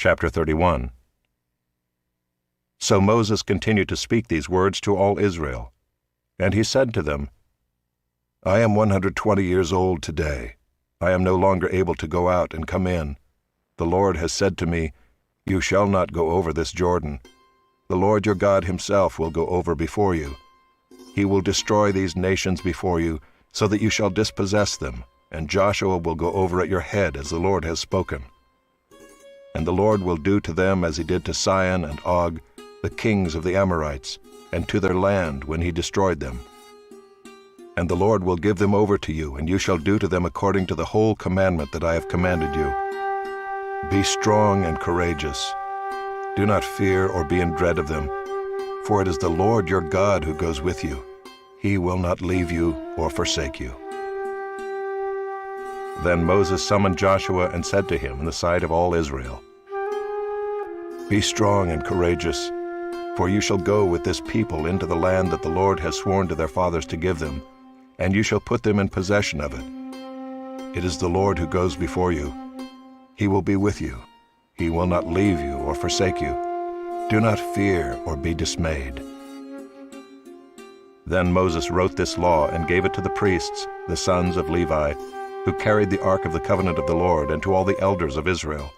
Chapter 31. So Moses continued to speak these words to all Israel. And he said to them, I am 120 years old today. I am no longer able to go out and come in. The Lord has said to me, You shall not go over this Jordan. The Lord your God himself will go over before you. He will destroy these nations before you, so that you shall dispossess them, and Joshua will go over at your head as the Lord has spoken. And the Lord will do to them as he did to Sihon and Og, the kings of the Amorites, and to their land when he destroyed them. And the Lord will give them over to you, and you shall do to them according to the whole commandment that I have commanded you. Be strong and courageous. Do not fear or be in dread of them, for it is the Lord your God who goes with you. He will not leave you or forsake you. Then Moses summoned Joshua and said to him in the sight of all Israel, Be strong and courageous, for you shall go with this people into the land that the Lord has sworn to their fathers to give them, and you shall put them in possession of it. It is the Lord who goes before you. He will be with you. He will not leave you or forsake you. Do not fear or be dismayed. Then Moses wrote this law and gave it to the priests, the sons of Levi, who carried the ark of the covenant of the Lord, and to all the elders of Israel.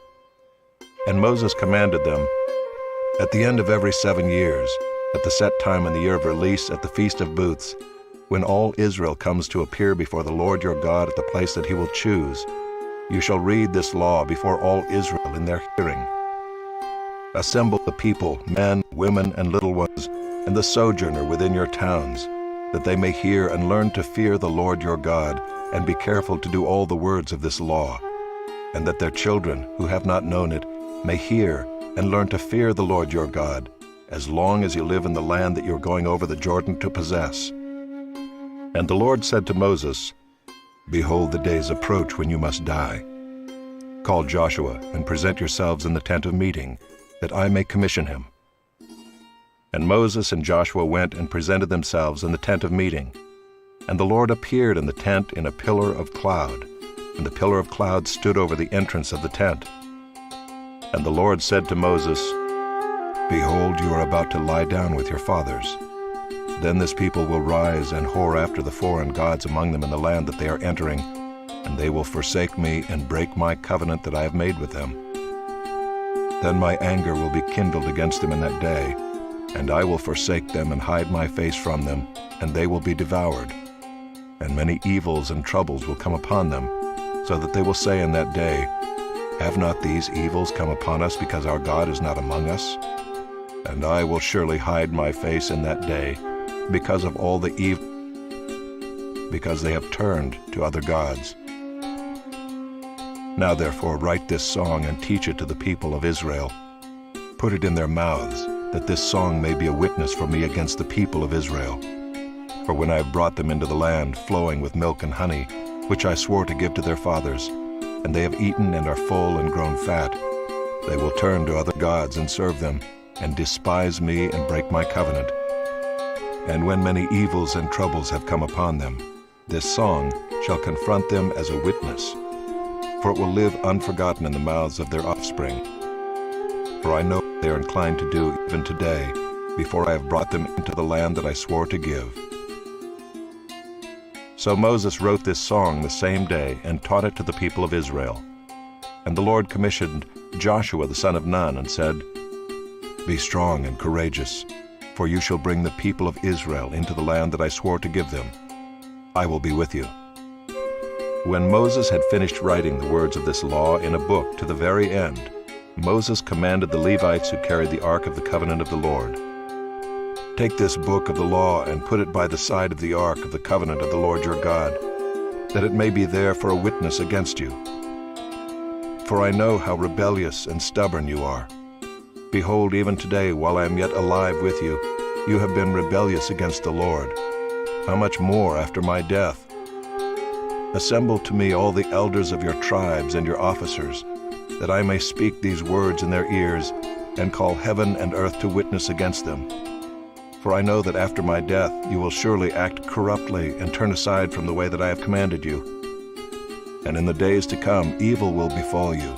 And Moses commanded them, At the end of every 7 years, at the set time in the year of release at the Feast of Booths, when all Israel comes to appear before the Lord your God at the place that he will choose, you shall read this law before all Israel in their hearing. Assemble the people, men, women, and little ones, and the sojourner within your towns, that they may hear and learn to fear the Lord your God, and be careful to do all the words of this law, and that their children, who have not known it, may hear and learn to fear the Lord your God, as long as you live in the land that you are going over the Jordan to possess. And the Lord said to Moses, Behold, the days approach when you must die. Call Joshua and present yourselves in the tent of meeting, that I may commission him. And Moses and Joshua went and presented themselves in the tent of meeting. And the Lord appeared in the tent in a pillar of cloud, and the pillar of cloud stood over the entrance of the tent. And the Lord said to Moses, Behold, you are about to lie down with your fathers. Then this people will rise and whore after the foreign gods among them in the land that they are entering, and they will forsake me and break my covenant that I have made with them. Then my anger will be kindled against them in that day, and I will forsake them and hide my face from them, and they will be devoured. And many evils and troubles will come upon them, so that they will say in that day, Have not these evils come upon us because our God is not among us? And I will surely hide my face in that day, because of all the evil, because they have turned to other gods. Now therefore write this song and teach it to the people of Israel. Put it in their mouths, that this song may be a witness for me against the people of Israel. For when I have brought them into the land flowing with milk and honey, which I swore to give to their fathers, and they have eaten and are full and grown fat, they will turn to other gods and serve them, and despise me and break my covenant. And when many evils and troubles have come upon them, this song shall confront them as a witness, for it will live unforgotten in the mouths of their offspring. For I know what they are inclined to do even today, before I have brought them into the land that I swore to give. So Moses wrote this song the same day and taught it to the people of Israel. And the Lord commissioned Joshua the son of Nun and said, Be strong and courageous, for you shall bring the people of Israel into the land that I swore to give them. I will be with you. When Moses had finished writing the words of this law in a book to the very end, Moses commanded the Levites who carried the ark of the covenant of the Lord, Take this book of the law and put it by the side of the ark of the covenant of the Lord your God, that it may be there for a witness against you. For I know how rebellious and stubborn you are. Behold, even today, while I am yet alive with you, you have been rebellious against the Lord. How much more after my death? Assemble to me all the elders of your tribes and your officers, that I may speak these words in their ears, and call heaven and earth to witness against them. For I know that after my death you will surely act corruptly and turn aside from the way that I have commanded you. And in the days to come evil will befall you,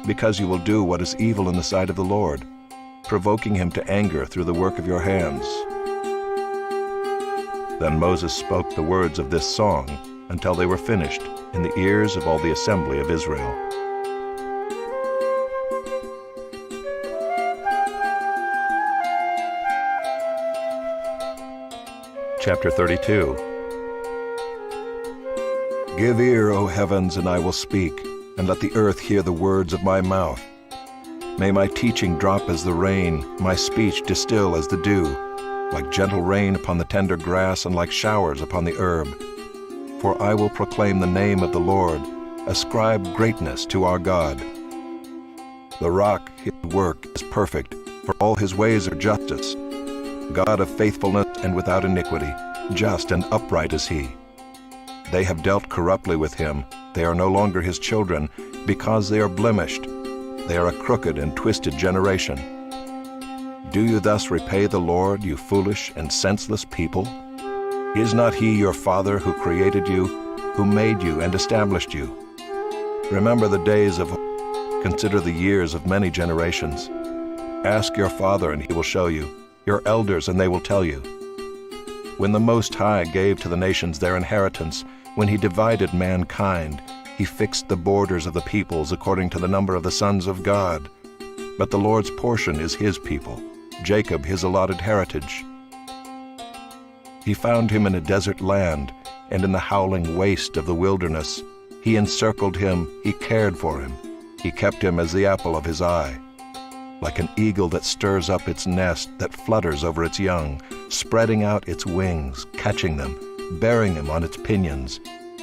because you will do what is evil in the sight of the Lord, provoking him to anger through the work of your hands." Then Moses spoke the words of this song until they were finished in the ears of all the assembly of Israel. Chapter 32. Give ear, O heavens, and I will speak, and let the earth hear the words of my mouth. May my teaching drop as the rain, my speech distill as the dew, like gentle rain upon the tender grass and like showers upon the herb. For I will proclaim the name of the Lord, ascribe greatness to our God. The rock, his work, is perfect, for all his ways are justice. God of faithfulness and without iniquity, just and upright is he. They have dealt corruptly with him, they are no longer his children, because they are blemished. They are a crooked and twisted generation. Do you thus repay the Lord, you foolish and senseless people? Is not he your Father who created you, who made you and established you? Remember the days of old, consider the years of many generations. Ask your father and he will show you, your elders and they will tell you. When the Most High gave to the nations their inheritance, when he divided mankind, he fixed the borders of the peoples according to the number of the sons of God. But the Lord's portion is his people, Jacob his allotted heritage. He found him in a desert land, and in the howling waste of the wilderness. He encircled him, he cared for him. He kept him as the apple of his eye. Like an eagle that stirs up its nest, that flutters over its young, spreading out its wings, catching them, bearing them on its pinions.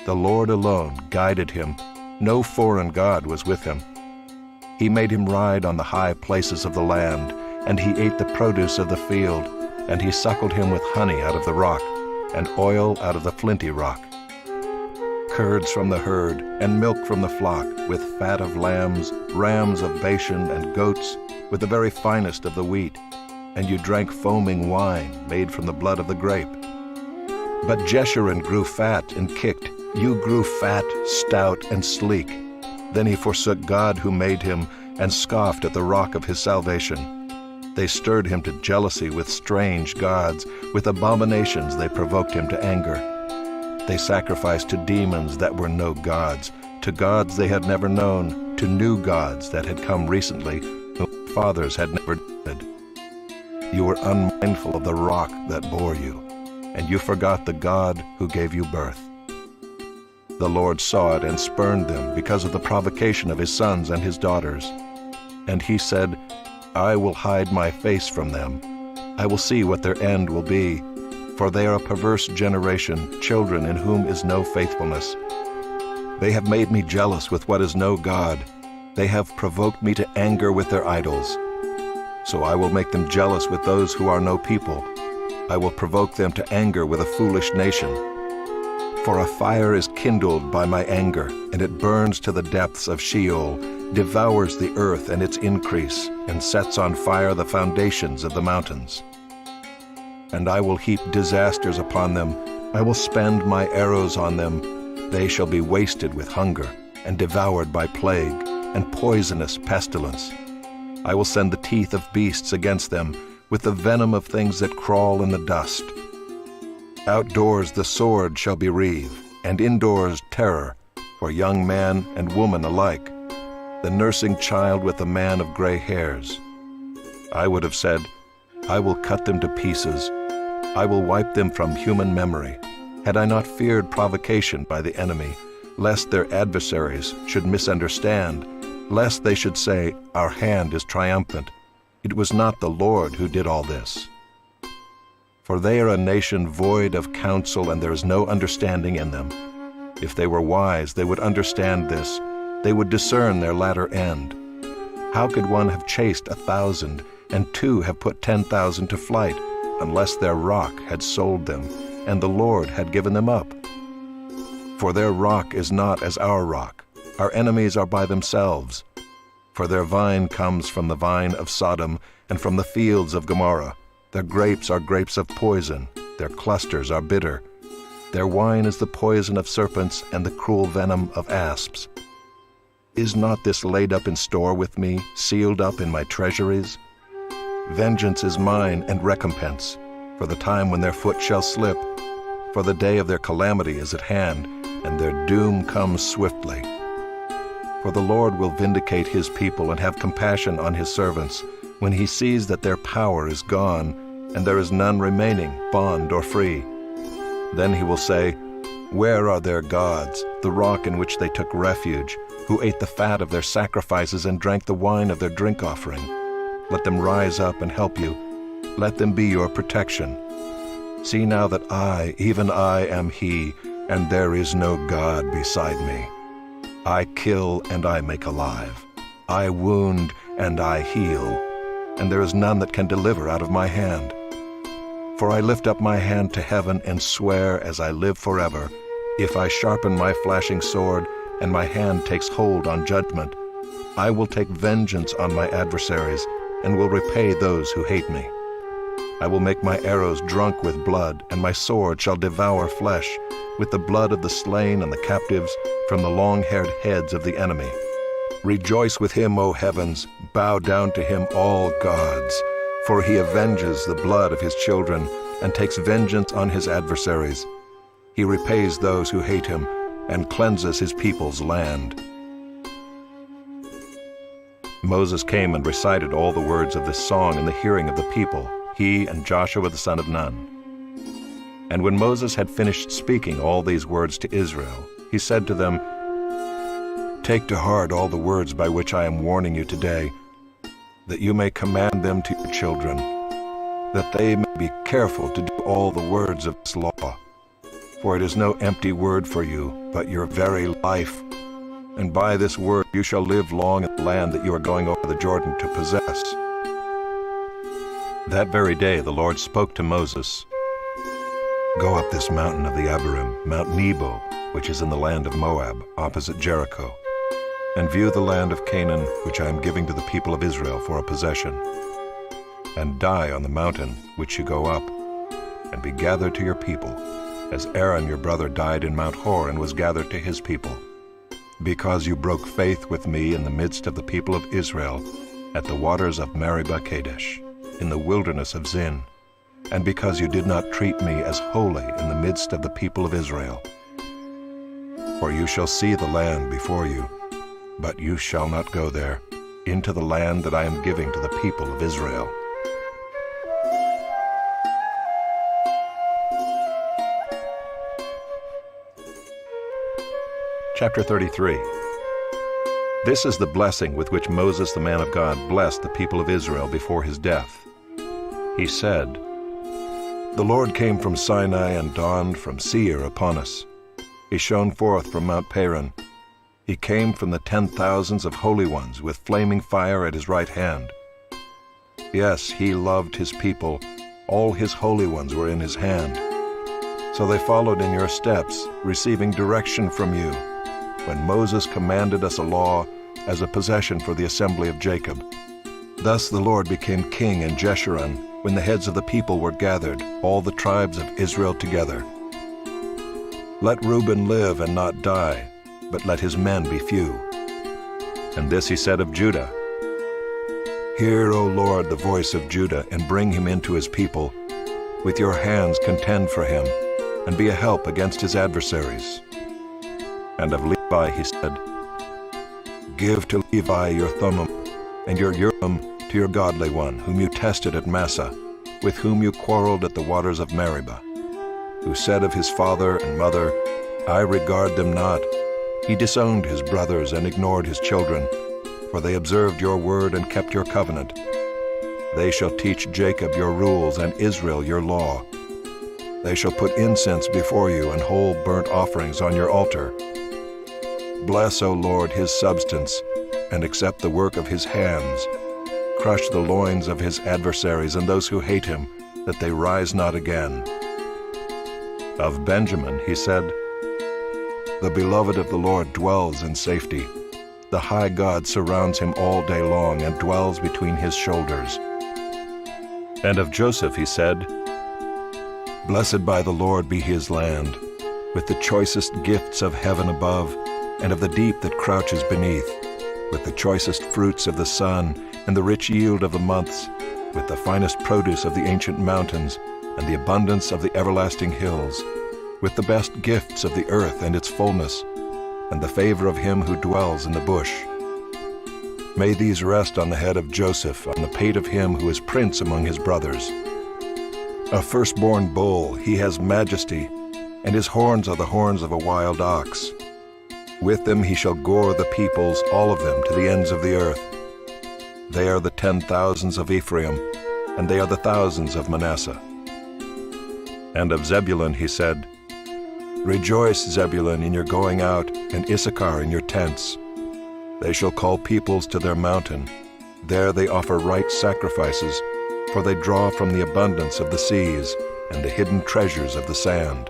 The Lord alone guided him. No foreign god was with him. He made him ride on the high places of the land, and he ate the produce of the field, and he suckled him with honey out of the rock, and oil out of the flinty rock. Curds from the herd, and milk from the flock, with fat of lambs, rams of Bashan, and goats, with the very finest of the wheat. And you drank foaming wine, made from the blood of the grape. But Jeshurun grew fat and kicked. You grew fat, stout, and sleek. Then he forsook God who made him, and scoffed at the rock of his salvation. They stirred him to jealousy with strange gods. With abominations they provoked him to anger. They sacrificed to demons that were no gods, to gods they had never known, to new gods that had come recently, whom fathers had never known. You were unmindful of the rock that bore you, and you forgot the God who gave you birth. The Lord saw it and spurned them because of the provocation of his sons and his daughters. And he said, I will hide my face from them. I will see what their end will be, for they are a perverse generation, children in whom is no faithfulness. They have made me jealous with what is no God. They have provoked me to anger with their idols. So I will make them jealous with those who are no people. I will provoke them to anger with a foolish nation. For a fire is kindled by my anger, and it burns to the depths of Sheol, devours the earth and its increase, and sets on fire the foundations of the mountains. And I will heap disasters upon them. I will spend my arrows on them. They shall be wasted with hunger, and devoured by plague, and poisonous pestilence. I will send the teeth of beasts against them, with the venom of things that crawl in the dust. Outdoors the sword shall be wreathed, and indoors terror, for young man and woman alike, the nursing child with the man of gray hairs. I would have said, I will cut them to pieces. I will wipe them from human memory, had I not feared provocation by the enemy, lest their adversaries should misunderstand, lest they should say, our hand is triumphant. It was not the Lord who did all this. For they are a nation void of counsel, and there is no understanding in them. If they were wise, they would understand this. They would discern their latter end. How could one have chased 1,000, and two have put 10,000 to flight, unless their rock had sold them, and the Lord had given them up? For their rock is not as our rock. Our enemies are by themselves. For their vine comes from the vine of Sodom, and from the fields of Gomorrah. Their grapes are grapes of poison, their clusters are bitter. Their wine is the poison of serpents and the cruel venom of asps. Is not this laid up in store with me, sealed up in my treasuries? Vengeance is mine and recompense, for the time when their foot shall slip. For the day of their calamity is at hand, and their doom comes swiftly. For the Lord will vindicate his people and have compassion on his servants, when he sees that their power is gone, and there is none remaining, bond or free. Then he will say, Where are their gods, the rock in which they took refuge, who ate the fat of their sacrifices and drank the wine of their drink offering? Let them rise up and help you. Let them be your protection. See now that I, even I, am he, and there is no God beside me. I kill and I make alive. I wound and I heal, and there is none that can deliver out of my hand. For I lift up my hand to heaven and swear as I live forever, if I sharpen my flashing sword and my hand takes hold on judgment, I will take vengeance on my adversaries and will repay those who hate me. I will make my arrows drunk with blood, and my sword shall devour flesh, with the blood of the slain and the captives, from the long-haired heads of the enemy. Rejoice with him, O heavens, bow down to him, all gods, for he avenges the blood of his children, and takes vengeance on his adversaries. He repays those who hate him, and cleanses his people's land. Moses came and recited all the words of this song in the hearing of the people, he and Joshua the son of Nun. And when Moses had finished speaking all these words to Israel, he said to them, Take to heart all the words by which I am warning you today, that you may command them to your children, that they may be careful to do all the words of this law. For it is no empty word for you, but your very life. And by this word you shall live long in the land that you are going over the Jordan to possess. That very day the Lord spoke to Moses, Go up this mountain of the Abarim, Mount Nebo, which is in the land of Moab, opposite Jericho, and view the land of Canaan, which I am giving to the people of Israel for a possession. And die on the mountain which you go up, and be gathered to your people, as Aaron your brother died in Mount Hor and was gathered to his people, because you broke faith with me in the midst of the people of Israel, at the waters of Meribah Kadesh, in the wilderness of Zin, and because you did not treat me as holy in the midst of the people of Israel. For you shall see the land before you, but you shall not go there, into the land that I am giving to the people of Israel. Chapter 33. This is the blessing with which Moses the man of God blessed the people of Israel before his death. He said, The Lord came from Sinai and dawned from Seir upon us. He shone forth from Mount Paran. He came from the 10,000s of holy ones with flaming fire at his right hand. Yes, he loved his people. All his holy ones were in his hand. So they followed in your steps, receiving direction from you, when Moses commanded us a law as a possession for the assembly of Jacob. Thus the Lord became king in Jeshurun, when the heads of the people were gathered, all the tribes of Israel together. Let Reuben live and not die, but let his men be few. And this he said of Judah, Hear, O Lord, the voice of Judah, and bring him into his people. With your hands contend for him, and be a help against his adversaries. And of Levi he said, Give to Levi your Thummim, and your Urim to your godly one, whom you tested at Massah, with whom you quarreled at the waters of Meribah, who said of his father and mother, I regard them not. He disowned his brothers and ignored his children, for they observed your word and kept your covenant. They shall teach Jacob your rules and Israel your law. They shall put incense before you and whole burnt offerings on your altar. Bless, O Lord, his substance, and accept the work of his hands. Crush the loins of his adversaries and those who hate him, that they rise not again. Of Benjamin he said, The beloved of the Lord dwells in safety. The high God surrounds him all day long and dwells between his shoulders. And of Joseph he said, Blessed by the Lord be his land, with the choicest gifts of heaven above, and of the deep that crouches beneath. with the choicest fruits of the sun and the rich yield of the months, with the finest produce of the ancient mountains and the abundance of the everlasting hills, with the best gifts of the earth and its fullness, and the favor of him who dwells in the bush. May these rest on the head of Joseph, on the pate of him who is prince among his brothers. A firstborn bull, he has majesty, and his horns are the horns of a wild ox. With them he shall gore the peoples, all of them, to the ends of the earth. They are the 10,000s of Ephraim, and they are the thousands of Manasseh. And of Zebulun he said, Rejoice, Zebulun, in your going out, and Issachar in your tents. They shall call peoples to their mountain. There they offer right sacrifices, for they draw from the abundance of the seas and the hidden treasures of the sand.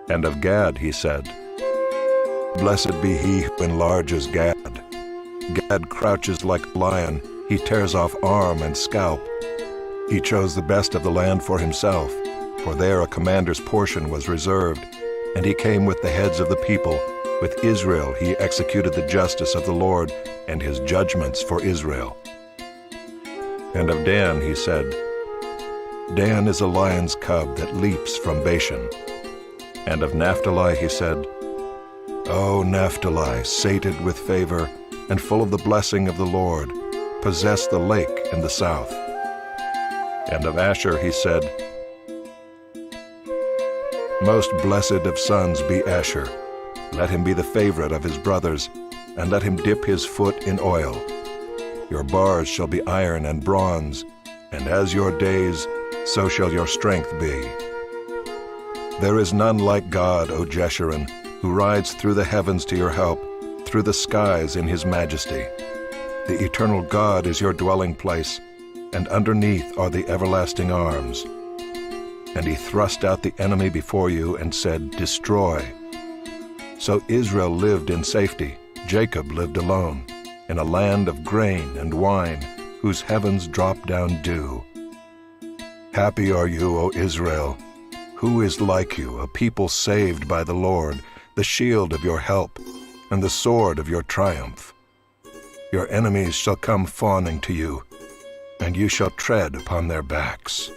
And of Gad he said, Blessed be he who enlarges Gad. Gad crouches like a lion, he tears off arm and scalp. He chose the best of the land for himself, for there a commander's portion was reserved, and he came with the heads of the people. With Israel he executed the justice of the Lord and his judgments for Israel. And of Dan he said, Dan is a lion's cub that leaps from Bashan. And of Naphtali he said, O Naphtali, sated with favor, and full of the blessing of the Lord, possess the lake in the south. And of Asher he said, Most blessed of sons be Asher. Let him be the favorite of his brothers, and let him dip his foot in oil. Your bars shall be iron and bronze, and as your days, so shall your strength be. There is none like God, O Jeshurun, who rides through the heavens to your help, through the skies in his majesty. The eternal God is your dwelling place, and underneath are the everlasting arms. And he thrust out the enemy before you and said, Destroy. So Israel lived in safety, Jacob lived alone, in a land of grain and wine, whose heavens drop down dew. Happy are you, O Israel! Who is like you, a people saved by the Lord, the shield of your help, and the sword of your triumph? Your enemies shall come fawning to you, and you shall tread upon their backs.